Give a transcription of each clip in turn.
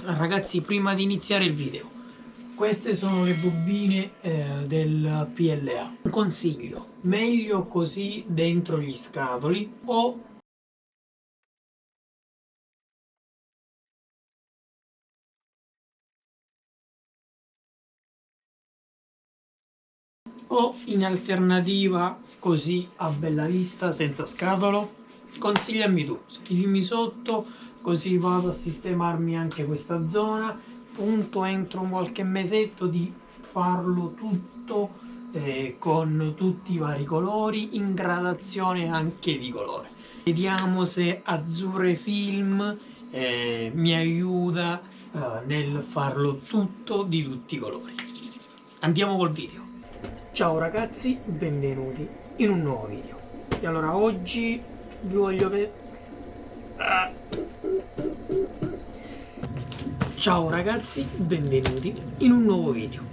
Ragazzi, prima di iniziare il video, queste sono le bobine del PLA. Un consiglio: meglio così dentro gli scatoli o in alternativa così a bella vista senza scatolo. Consigliami tu, scrivimi sotto, così vado a sistemarmi anche questa zona. Appunto entro qualche mesetto di farlo tutto con tutti i vari colori, in gradazione anche di colore. Vediamo se Azzurre Film mi aiuta nel farlo tutto di tutti i colori. Andiamo col video. Ciao ragazzi, benvenuti in un nuovo video. E allora oggi vi voglio vedere. Ciao ragazzi, benvenuti in un nuovo video.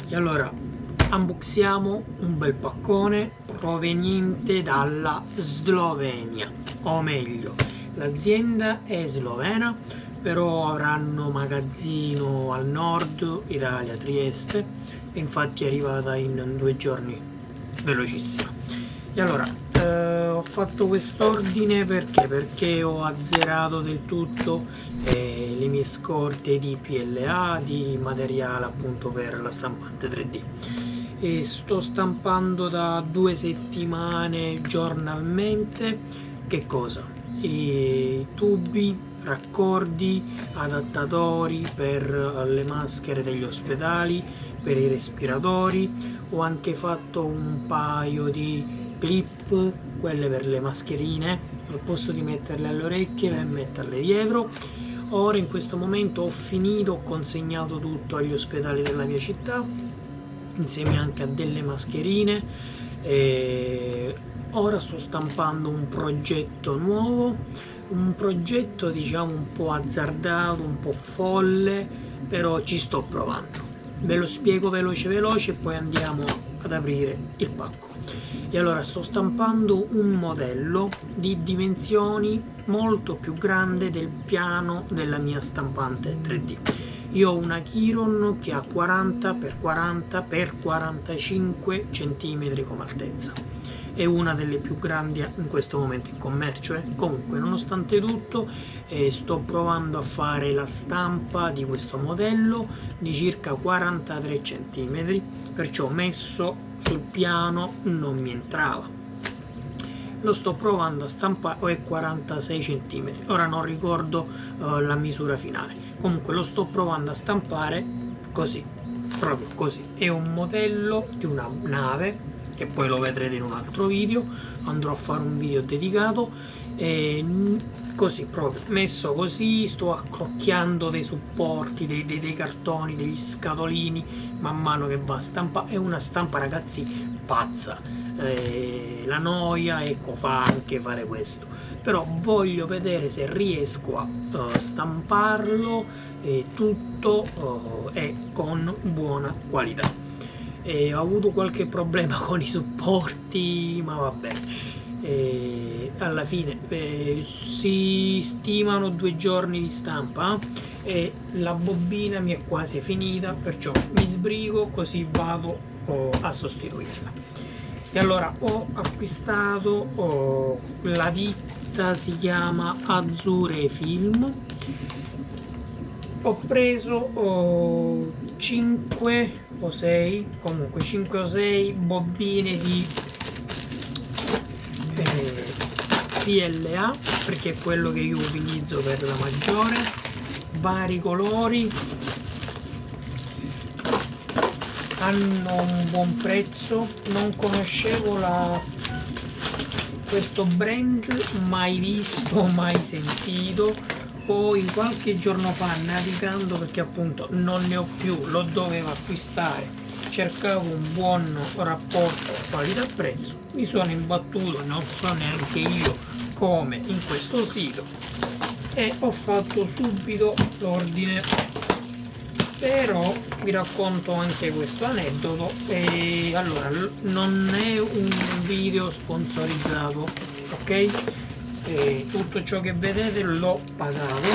E allora unboxiamo un bel paccone proveniente dalla Slovenia, o meglio, l'azienda è slovena, però avranno magazzino al nord Italia, Trieste, e infatti è arrivata in 2 giorni, velocissima. E allora ho fatto quest'ordine perché ho azzerato del tutto le mie scorte di PLA, di materiale appunto per la stampante 3D, e sto stampando da 2 settimane giornalmente. Che cosa? I tubi, raccordi, adattatori per le maschere degli ospedali, per i respiratori. Ho anche fatto un paio di clip, quelle per le mascherine, al posto di metterle alle orecchie per metterle dietro. Ora in questo momento ho finito, ho consegnato tutto agli ospedali della mia città, insieme anche a delle mascherine, e ora sto stampando un progetto nuovo, un progetto diciamo un po' azzardato, un po' folle, però ci sto provando. Ve lo spiego veloce e poi andiamo ad aprire il pacco. E allora sto stampando un modello di dimensioni molto più grande del piano della mia stampante 3D. Io ho una Chiron che ha 40x40x45 cm come altezza. È una delle più grandi in questo momento in commercio. Comunque, nonostante tutto, sto provando a fare la stampa di questo modello di circa 43 cm, perciò messo sul piano non mi entrava. Lo sto provando a stampare, o è 46 cm, ora non ricordo la misura finale. Comunque lo sto provando a stampare così, proprio così. È un modello di una nave, che poi lo vedrete in un altro video, andrò a fare un video dedicato, così proprio messo così. Sto accrocchiando dei supporti, dei cartoni, degli scatolini man mano che va a stampare. È una stampa, ragazzi, pazza. La noia, ecco, fa anche fare questo, però voglio vedere se riesco a stamparlo tutto e con buona qualità. Ho avuto qualche problema con i supporti, ma vabbè, alla fine si stimano 2 giorni di stampa e la bobina mi è quasi finita, perciò mi sbrigo così vado a sostituirla. E allora ho acquistato la ditta, si chiama Azzurre Film. Ho preso 5 o 6, comunque 5 o 6 bobine di PLA, perché è quello che io utilizzo per la maggiore, vari colori, hanno un buon prezzo. Non conoscevo questo brand, mai visto, mai sentito. Poi qualche giorno fa, navigando, perché appunto non ne ho più, lo dovevo acquistare, cercavo un buon rapporto qualità-prezzo, mi sono imbattuto, non so neanche io come, in questo sito e ho fatto subito l'ordine. Però vi racconto anche questo aneddoto. E allora, non è un video sponsorizzato, ok? Tutto ciò che vedete l'ho pagato,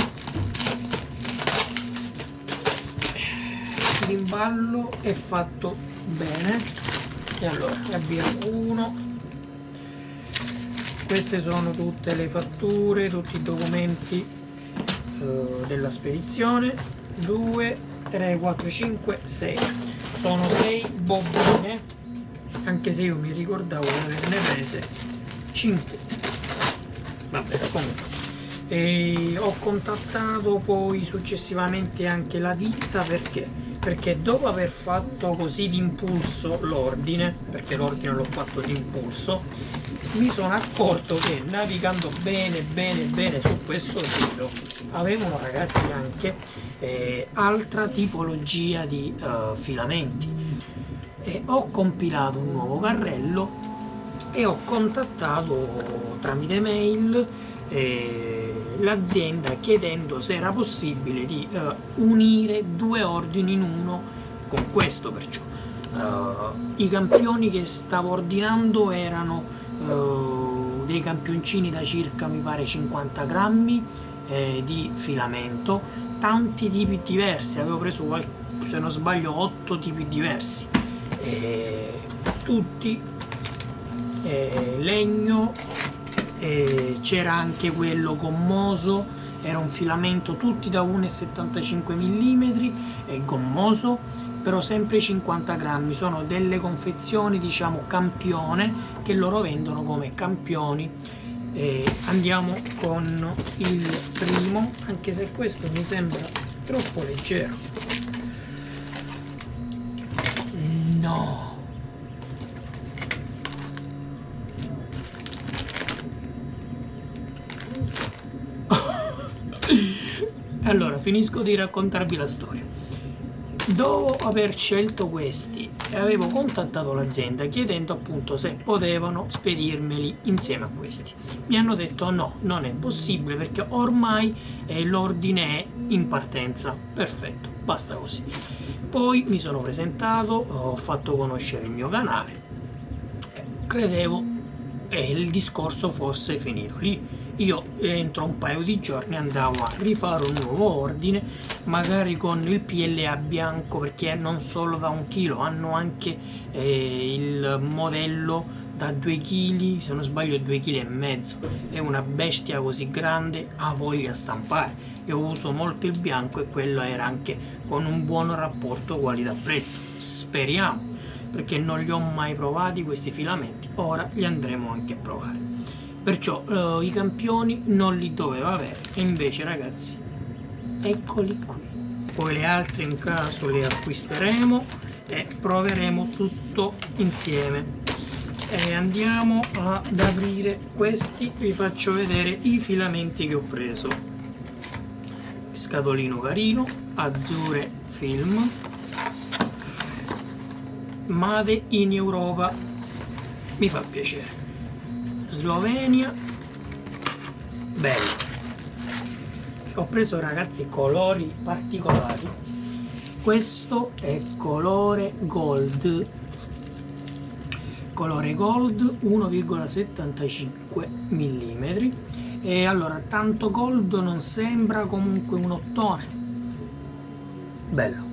ballo è fatto bene. E allora abbiamo uno, queste sono tutte le fatture, tutti i documenti della spedizione. 2, 3, 4, 5, 6, sono 6 bobine, anche se io mi ricordavo di averne prese 5. Vabbè, comunque. E ho contattato poi successivamente anche la ditta perché dopo aver fatto così d'impulso l'ordine, perché l'ordine l'ho fatto d'impulso, mi sono accorto che navigando bene su questo sito avevano, ragazzi, anche altra tipologia di filamenti. E ho compilato un nuovo carrello e ho contattato tramite mail l'azienda chiedendo se era possibile di unire 2 ordini in uno con questo. Perciò i campioni che stavo ordinando erano dei campioncini da circa, mi pare, 50 grammi di filamento, tanti tipi diversi, avevo preso se non sbaglio 8 tipi diversi, tutti legno. C'era anche quello gommoso, era un filamento tutti da 1,75 mm e gommoso, però sempre 50 grammi. Sono delle confezioni, diciamo, campione, che loro vendono come campioni. Andiamo con il primo, anche se questo mi sembra troppo leggero. No, allora finisco di raccontarvi la storia. Dopo aver scelto questi, avevo contattato l'azienda chiedendo appunto se potevano spedirmeli insieme a questi. Mi hanno detto no, non è possibile perché ormai l'ordine è in partenza. Perfetto, basta così. Poi mi sono presentato, ho fatto conoscere il mio canale, credevo il discorso fosse finito lì. Io entro un paio di giorni andavo a rifare un nuovo ordine, magari con il PLA bianco, perché non solo da 1 chilo, hanno anche il modello da 2 kg, se non sbaglio 2,5 kg. È una bestia così grande, ha voglia a stampare. Io uso molto il bianco e quello era anche con un buon rapporto qualità-prezzo. Speriamo, perché non li ho mai provati questi filamenti, ora li andremo anche a provare. Perciò i campioni non li doveva avere, e invece, ragazzi, eccoli qui. Poi le altre in caso le acquisteremo e proveremo tutto insieme. E andiamo ad aprire questi, vi faccio vedere i filamenti che ho preso. Scatolino carino, Azzurre Film, Made in Europa, mi fa piacere. Slovenia, bello. Ho preso, ragazzi, colori particolari. Questo è colore gold, 1,75 mm. E allora, tanto gold non sembra, comunque un ottone. Bello,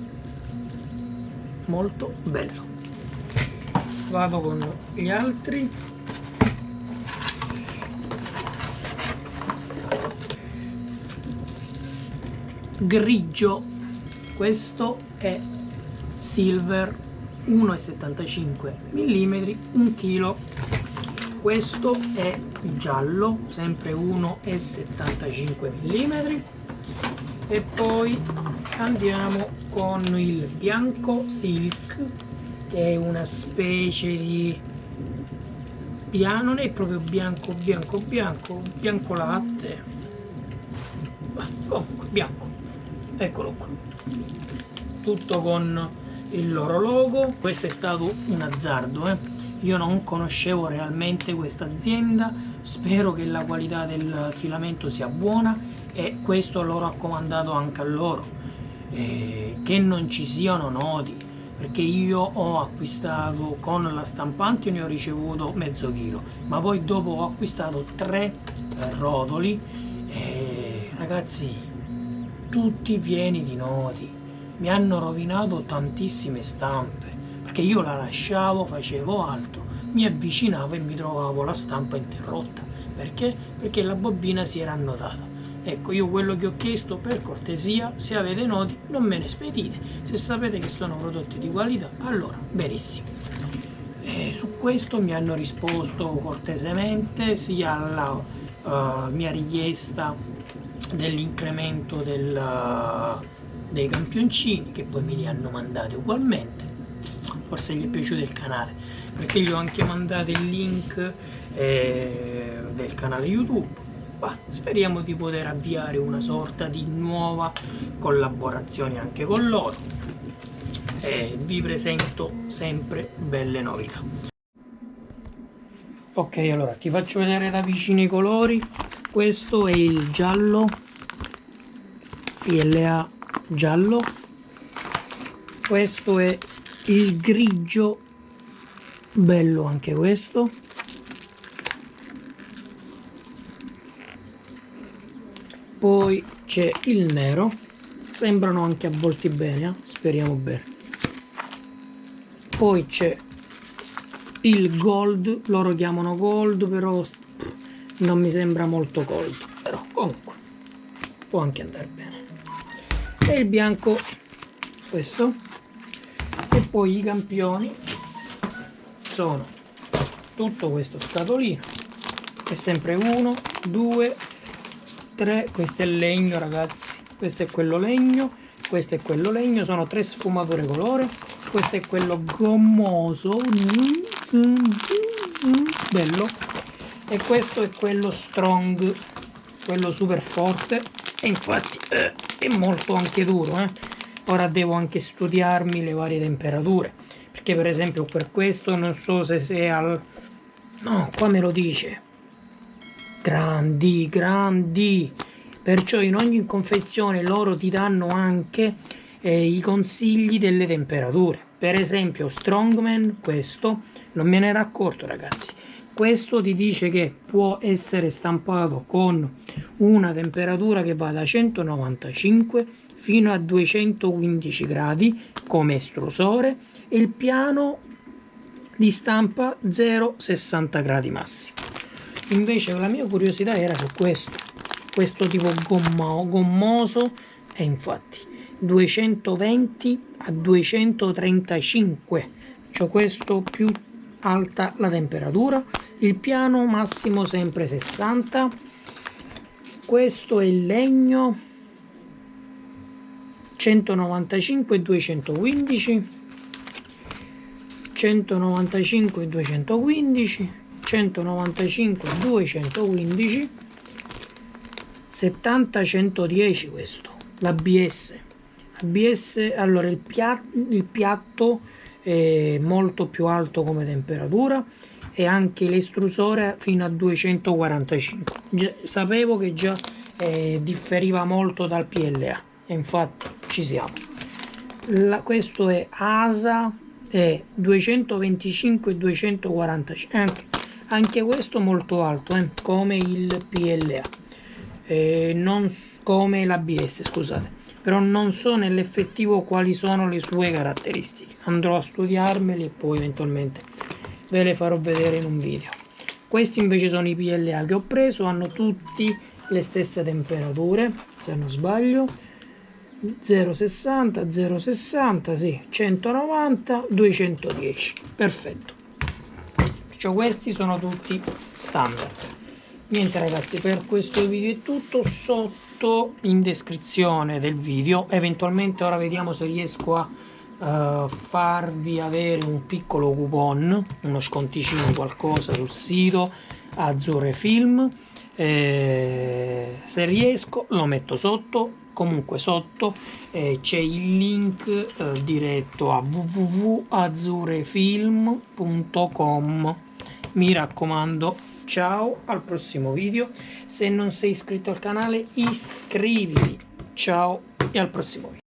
molto bello. Vado con gli altri. Grigio, questo è silver, 1,75 mm, 1 kg. Questo è giallo, sempre 1,75 mm. E poi andiamo con il bianco silk, che è una specie di non è proprio bianco latte, comunque bianco. Eccolo qua, tutto con il loro logo. Questo è stato un azzardo, io non conoscevo realmente questa azienda, spero che la qualità del filamento sia buona e questo l'ho raccomandato anche a loro, che non ci siano nodi, perché io ho acquistato con la stampante, ne ho ricevuto mezzo chilo, ma poi dopo ho acquistato 3 rotoli, ragazzi, tutti pieni di nodi. mi hanno rovinato tantissime stampe, perché io la lasciavo, facevo altro, mi avvicinavo e mi trovavo la stampa interrotta. Perché? Perché la bobina si era annodata. Ecco, io quello che ho chiesto, per cortesia, se avete noti non me ne spedite, se sapete che sono prodotti di qualità, allora benissimo. Su questo mi hanno risposto cortesemente sia alla mia richiesta dell'incremento dei campioncini, che poi me li hanno mandati ugualmente. Forse gli è piaciuto il canale, perché gli ho anche mandato il link del canale YouTube. Speriamo di poter avviare una sorta di nuova collaborazione anche con loro, e vi presento sempre belle novità. Ok, allora ti faccio vedere da vicino i colori. Questo è il giallo, PLA giallo. Questo è il grigio, bello anche questo. Poi c'è il nero, sembrano anche avvolti bene, speriamo bene. Poi c'è il gold, loro chiamano gold, però non mi sembra molto gold, però comunque può anche andare bene. E il bianco, questo. E poi i campioni sono tutto questo scatolino, è sempre 1, 2, 3, questo è legno ragazzi, questo è quello legno, questo è quello legno, sono 3 sfumature colore, questo è quello gommoso, bello, e questo è quello strong, quello super forte, e infatti è molto anche duro. Ora devo anche studiarmi le varie temperature, perché per esempio per questo non so se è al... no, qua me lo dice grandi, perciò in ogni confezione loro ti danno anche i consigli delle temperature. Per esempio Strongman, questo non me ne ero accorto ragazzi, questo ti dice che può essere stampato con una temperatura che va da 195 fino a 215 gradi come estrusore, e il piano di stampa 0,60 gradi massimo. Invece la mia curiosità era su questo tipo gommoso, e infatti 220 a 235, cioè questo più alta la temperatura, il piano massimo sempre 60. Questo è il legno 195 e 215, 195 e 215, 195 e 215, 70 110 questo, l'ABS. Allora il piatto è molto più alto come temperatura, e anche l'estrusore fino a 245. Sapevo che già differiva molto dal PLA, e infatti ci siamo. Questo è ASA, è 225 e 245, anche questo molto alto, come il PLA, non come l'ABS, scusate, però non so nell'effettivo quali sono le sue caratteristiche, andrò a studiarmeli e poi eventualmente ve le farò vedere in un video. Questi invece sono i PLA che ho preso, hanno tutti le stesse temperature se non sbaglio, 0,60, 0,60, sì, 190, 210, perfetto. Perciò questi sono tutti standard. Niente ragazzi, per questo video è tutto. Sotto in descrizione del video, eventualmente ora vediamo se riesco a farvi avere un piccolo coupon, uno sconticino, qualcosa sul sito Azure Film, se riesco lo metto sotto. Comunque sotto c'è il link diretto a www.azurefilm.com. mi raccomando, ciao, al prossimo video. Se non sei iscritto al canale iscriviti. Ciao e al prossimo video.